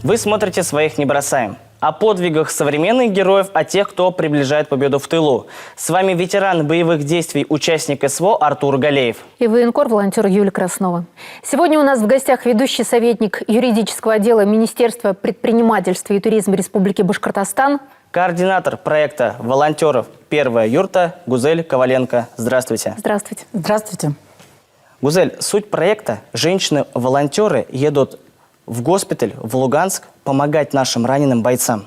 Вы смотрите «Своих не бросаем». О подвигах современных героев, о тех, кто приближает победу в тылу. С вами ветеран боевых действий, участник СВО Артур Галеев. И военкор, волонтер Юлия Краснова. Сегодня у нас в гостях ведущий советник юридического отдела Министерства предпринимательства и туризма Республики Башкортостан, координатор проекта волонтеров «Первая юрта» Гузель Коваленко. Здравствуйте. Здравствуйте. Здравствуйте. Гузель, суть проекта – женщины-волонтеры едут в госпиталь в Луганск помогать нашим раненым бойцам.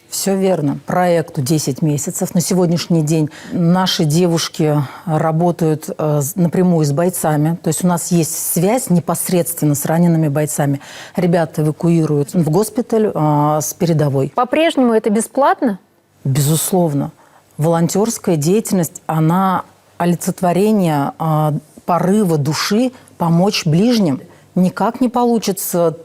Все верно. Проекту 10 месяцев. На сегодняшний день наши девушки работают напрямую с бойцами. То есть у нас есть связь непосредственно с ранеными бойцами. Ребята эвакуируют в госпиталь с передовой. По-прежнему это бесплатно? Безусловно. Волонтерская деятельность, она олицетворение порыва души помочь ближним. Никак не получится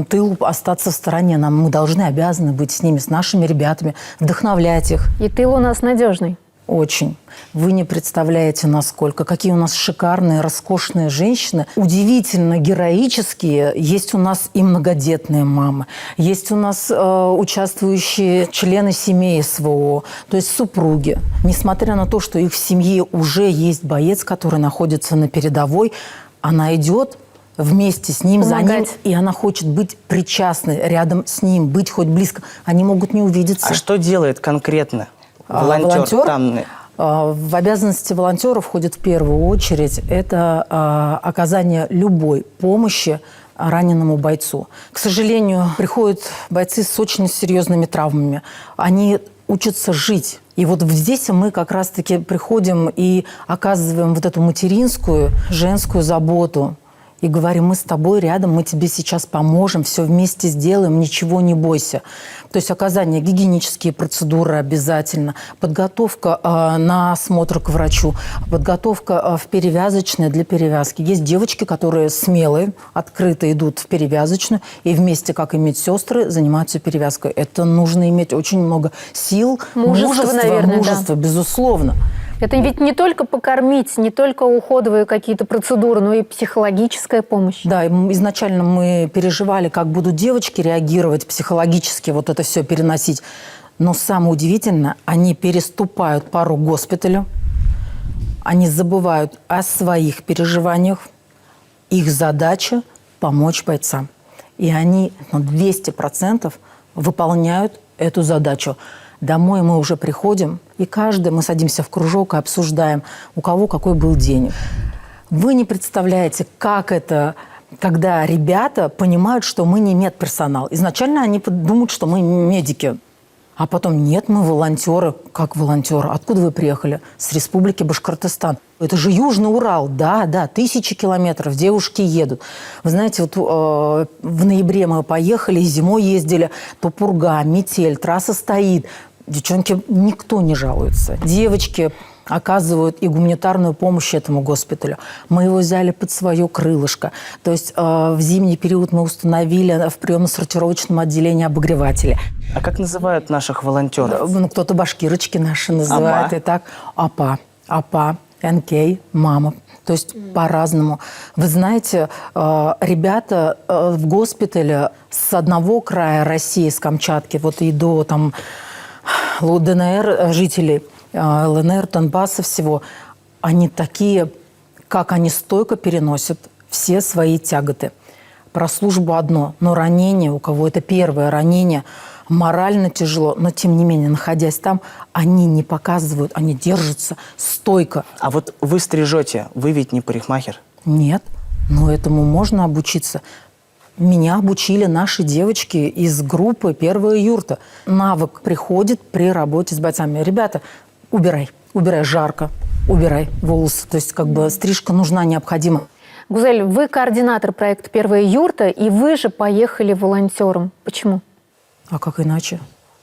тылу остаться в стороне. Мы должны, обязаны быть с ними, с нашими ребятами, вдохновлять их. И тыл у нас надежный. Очень. Вы не представляете, насколько. Какие у нас шикарные, роскошные женщины. Удивительно героические. Есть у нас и многодетные мамы. Есть у нас участвующие члены семей СВО. То есть супруги. Несмотря на то, что их в семье уже есть боец, который находится на передовой, она идет вместе с ним, помогать. за ним, и она хочет быть причастной рядом с ним, быть хоть близко. Они могут не увидеться. А что делает конкретно волонтер? Там... В обязанности волонтера входит в первую очередь это оказание любой помощи раненому бойцу. К сожалению, приходят бойцы с очень серьезными травмами. Они учатся жить. И вот здесь мы как раз-таки приходим и оказываем вот эту материнскую, женскую заботу. И говорим, мы с тобой рядом, мы тебе сейчас поможем, все вместе сделаем, ничего не бойся. То есть оказание гигиенические процедуры обязательно, подготовка на осмотр к врачу, подготовка в перевязочной для перевязки. Есть девочки, которые смелые, открыто идут в перевязочную и вместе, как и медсестры, занимаются перевязкой. Это нужно иметь очень много сил, мужества, наверное, мужества, безусловно. Это ведь не только покормить, не только уходовые какие-то процедуры, но и психологическая помощь. Да, изначально мы переживали, как будут девочки реагировать психологически, вот это все переносить. Но самое удивительное, они переступают порог госпиталя, они забывают о своих переживаниях, их задача – помочь бойцам. И они на 200% выполняют эту задачу. Домой мы уже приходим, и мы садимся в кружок и обсуждаем, у кого какой был день. Вы не представляете, как это, когда ребята понимают, что мы не медперсонал. Изначально они думают, что мы медики. А потом, нет, мы волонтеры. Как волонтеры? Откуда вы приехали? С Республики Башкортостан. Это же Южный Урал. Да, 1000 километров. Девушки едут. Вы знаете, вот в ноябре мы поехали, зимой ездили. То пурга, метель, трасса стоит. Девчонки, никто не жалуется. Девочки оказывают и гуманитарную помощь этому госпиталю. Мы его взяли под свое крылышко. То есть в зимний период мы установили в приемно-сортировочном отделении обогреватели. А как называют наших волонтеров? Кто-то башкирочки наши называют. И так АПА, НК, мама. То есть по-разному. Вы знаете, ребята в госпитале с одного края России, с Камчатки, вот и до там ЛДНР жителей, ЛНР, Донбасса всего, они такие, как они стойко переносят все свои тяготы. Про службу одно, но ранение, у кого это первое ранение, морально тяжело, но тем не менее, находясь там, они не показывают, они держатся стойко. А вот вы стрижете, вы ведь не парикмахер? Нет, но этому можно обучиться. Меня обучили наши девочки из группы «Первая юрта». Навык приходит при работе с бойцами. Ребята, убирай жарко, убирай волосы. То есть как бы стрижка нужна, необходима. Гузель, вы координатор проекта «Первая юрта», и вы же поехали волонтером. Почему? А как иначе?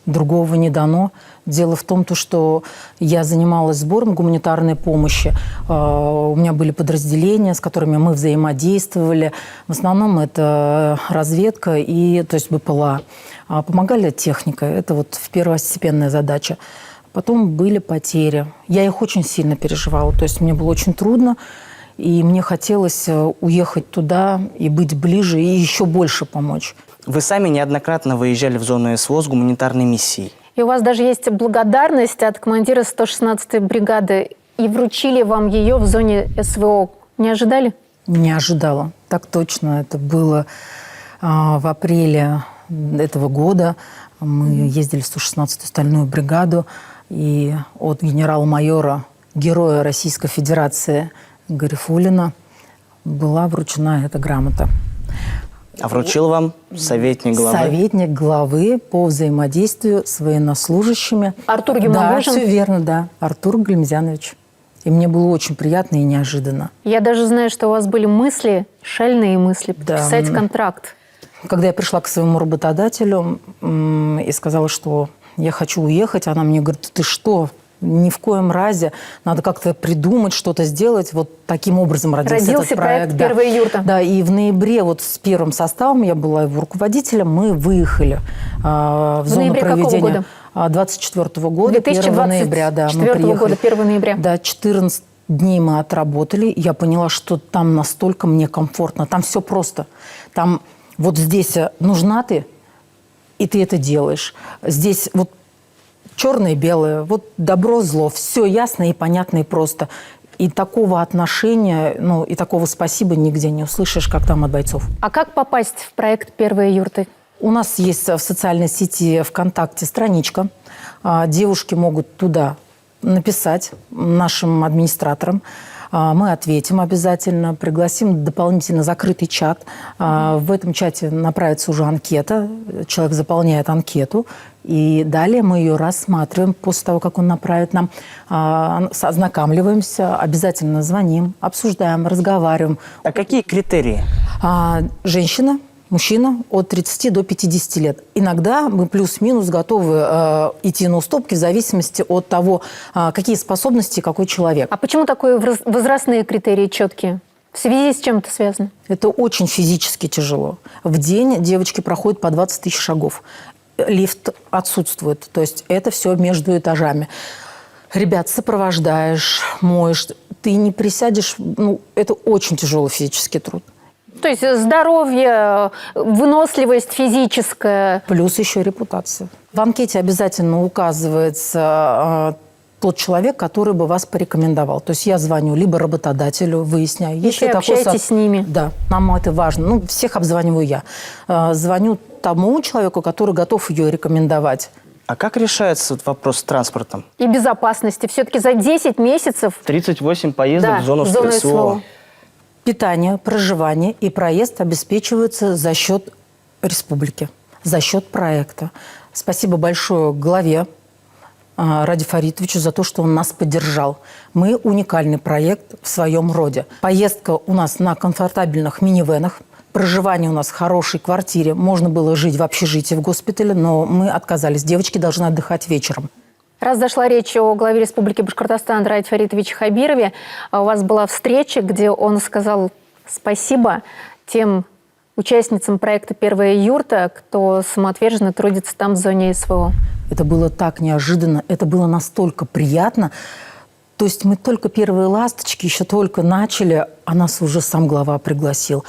Другого не дано. Дело в том, что я занималась сбором гуманитарной помощи. У меня были подразделения, с которыми мы взаимодействовали. В основном это разведка и, то есть БПЛА. Помогали техника. Это вот первостепенная задача. Потом были потери. Я их очень сильно переживала. То есть мне было очень трудно. И мне хотелось уехать туда и быть ближе, и еще больше помочь. Вы сами неоднократно выезжали в зону СВО с гуманитарной миссией. И у вас даже есть благодарность от командира 116-й бригады. И вручили вам ее в зоне СВО. Не ожидали? Не ожидала. Так точно. Это было в апреле этого года. Мы ездили в 116-ю стальную бригаду. И от генерал-майора, героя Российской Федерации Гарифуллина была вручена эта грамота. А вручил вам советник главы? Советник главы по взаимодействию с военнослужащими. Артур Да, Гюмагужин? все верно, да. Артур Галимзянович. И мне было очень приятно и неожиданно. Я даже знаю, что у вас были мысли, шальные мысли, подписать контракт. Когда я пришла к своему работодателю и сказала, что я хочу уехать, она мне говорит: ты что? Ни в коем разе. Надо как-то придумать, что-то сделать. Вот таким образом родился этот проект. «Первая юрта». Да, и в ноябре вот с первым составом, я была его руководителем, мы выехали в зону ноябре проведения. какого года? 24 года, 1 ноября. Да, мы 2024 приехали. года, 1 ноября. Да, 14 дней мы отработали. Я поняла, что там настолько мне комфортно. Там все просто. Там вот здесь нужна ты, и ты это делаешь. Здесь вот черное и белое, вот добро, зло, все ясно и понятно и просто. И такого отношения, ну, и такого спасибо нигде не услышишь, как там от бойцов. А как попасть в проект «Первые юрты»? У нас есть в социальной сети ВКонтакте страничка. Девушки могут туда написать нашим администраторам. Мы ответим обязательно, пригласим дополнительно закрытый чат. В этом чате направится уже анкета. Человек заполняет анкету. И далее мы ее рассматриваем после того, как он направит нам. Ознакомливаемся, обязательно звоним, обсуждаем, разговариваем. А какие критерии? Женщина, мужчина от 30 до 50 лет. Иногда мы плюс-минус готовы идти на уступки в зависимости от того, какие способности какой человек. А почему такие возрастные критерии четкие? В связи с чем это связано? Это очень физически тяжело. В день девочки проходят по 20 тысяч шагов. Лифт отсутствует. То есть это все между этажами. Ребят сопровождаешь, моешь. Ты не присядешь. Ну, это очень тяжелый физический труд. То есть здоровье, выносливость физическая. Плюс еще репутация. В анкете обязательно указывается тот человек, который бы вас порекомендовал. То есть я звоню либо работодателю, выясняю. Если общаетесь с ними. Да, нам это важно. Ну, всех обзваниваю я. Звоню тому человеку, который готов ее рекомендовать. А как решается вот вопрос с транспортом? И безопасности. Все-таки за 10 месяцев 38 поездок в зону СВО. Питание, проживание и проезд обеспечиваются за счет республики, за счет проекта. Спасибо большое главе Раде Фаритовичу за то, что он нас поддержал. Мы уникальный проект в своем роде. Поездка у нас на комфортабельных минивенах. Проживание у нас в хорошей квартире. Можно было жить в общежитии в госпитале, но мы отказались. Девочки должны отдыхать вечером. Раз зашла речь о главе Республики Башкортостан Раде Фаритовиче Хабирове, у вас была встреча, где он сказал спасибо тем участницам проекта «Первая юрта», кто самоотверженно трудится там в зоне СВО. Это было так неожиданно, это было настолько приятно. То есть мы только первые ласточки, еще только начали, а нас уже сам глава пригласил.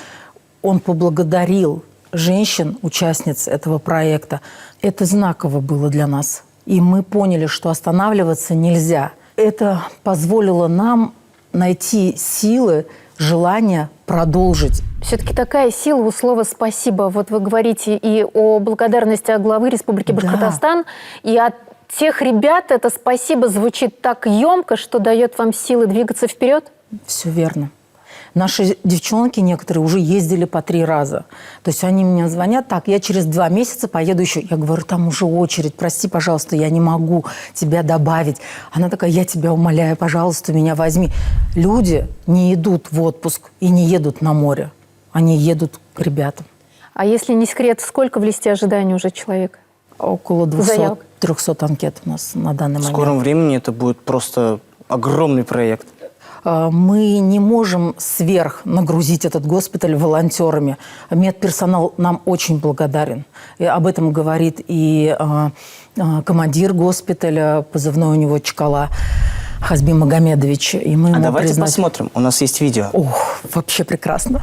Он поблагодарил женщин, участниц этого проекта. Это знаково было для нас. И мы поняли, что останавливаться нельзя. Это позволило нам найти силы, желание продолжить. Все-таки такая сила у слова «спасибо». Вот вы говорите и о благодарности от главы Республики Башкортостан, и от тех ребят это «спасибо» звучит так емко, что дает вам силы двигаться вперед? Все верно. Наши девчонки некоторые уже ездили по 3 раза. То есть они мне звонят: так, я через 2 месяца поеду еще. Я говорю: там уже очередь, прости, пожалуйста, я не могу тебя добавить. Она такая: я тебя умоляю, пожалуйста, меня возьми. Люди не идут в отпуск и не едут на море. Они едут к ребятам. А если не секрет, сколько в листе ожидания уже человек? Около 200-300 анкет у нас на данный момент. В скором времени это будет просто огромный проект. Мы не можем сверх нагрузить этот госпиталь волонтерами. Медперсонал нам очень благодарен. И об этом говорит и командир госпиталя, позывной у него Чкала, Хазби Магомедович. И мы ему давайте посмотрим, у нас есть видео. Ох, вообще прекрасно.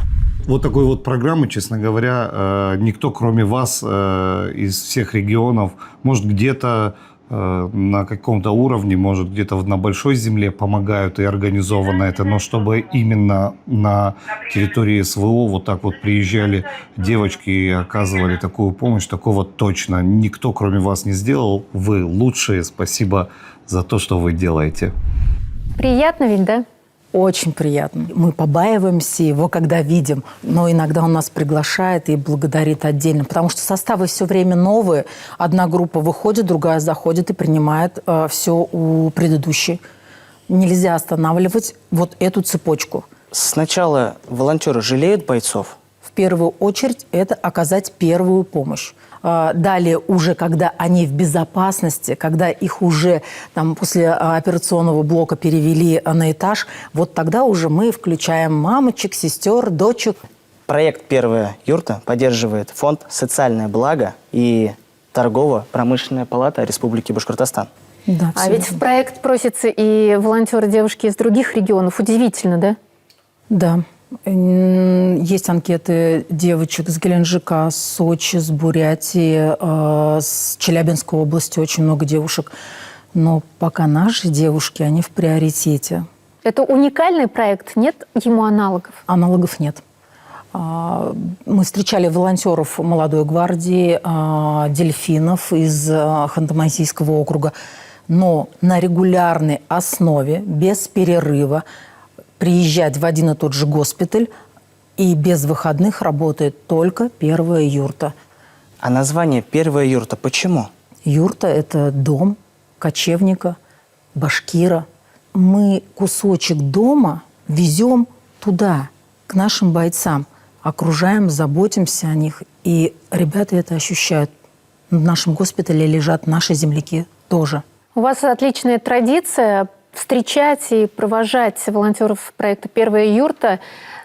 вот такой вот программы, честно говоря, никто, кроме вас, из всех регионов, может, где-то на каком-то уровне, может, где-то на большой земле помогают и организовано это, но чтобы именно на территории СВО вот так вот приезжали девочки и оказывали такую помощь, такого точно никто, кроме вас, не сделал. Вы лучшие. Спасибо за то, что вы делаете. Приятно ведь, да? Очень приятно. Мы побаиваемся его, когда видим, но иногда он нас приглашает и благодарит отдельно, потому что составы все время новые. Одна группа выходит, другая заходит и принимает все у предыдущей. Нельзя останавливать вот эту цепочку. Сначала волонтеры жалеют бойцов? В первую очередь это оказать первую помощь. Далее уже, когда они в безопасности, когда их уже там, после операционного блока перевели на этаж, вот тогда уже мы включаем мамочек, сестер, дочек. Проект «Первая юрта» поддерживает фонд «Социальное благо» и Торгово-промышленная палата Республики Башкортостан. Да, А ведь в проект просятся и волонтеры девушки из других регионов. Удивительно, да? Да. Есть анкеты девочек с Геленджика, с Сочи, с Бурятии, с Челябинской области, очень много девушек. Но пока наши девушки, они в приоритете. Это уникальный проект, нет ему аналогов? Аналогов нет. Мы встречали волонтеров молодой гвардии, дельфинов из Ханты-Мансийского округа. Но на регулярной основе, без перерыва, приезжать в один и тот же госпиталь, и без выходных работает только первая юрта. А название «Первая юрта» почему? Юрта – это дом кочевника, башкира. Мы кусочек дома везем туда, к нашим бойцам, окружаем, заботимся о них. И ребята это ощущают. В нашем госпитале лежат наши земляки тоже. У вас отличная традиция встречать и провожать волонтеров проекта «Первая юрта»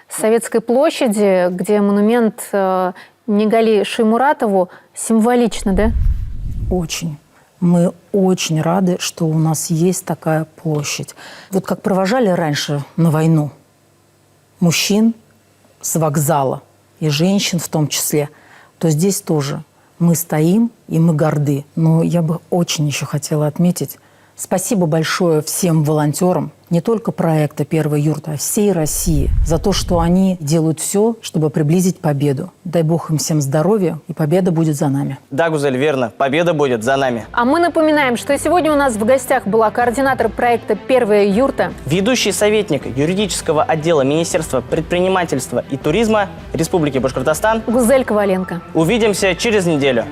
с Советской площади, где монумент Нигали Шаймуратову, символично, да? Очень. Мы очень рады, что у нас есть такая площадь. Вот как провожали раньше на войну мужчин с вокзала, и женщин в том числе, то здесь тоже мы стоим и мы горды. Но я бы очень еще хотела отметить, спасибо большое всем волонтерам, не только проекта «Первая юрта», а всей России, за то, что они делают все, чтобы приблизить победу. Дай Бог им всем здоровья, и победа будет за нами. Да, Гузель, верно. Победа будет за нами. А мы напоминаем, что сегодня у нас в гостях была координатор проекта «Первая юрта», Ведущий советник юридического отдела Министерства предпринимательства и туризма Республики Башкортостан. Гузель Коваленко. Увидимся через неделю.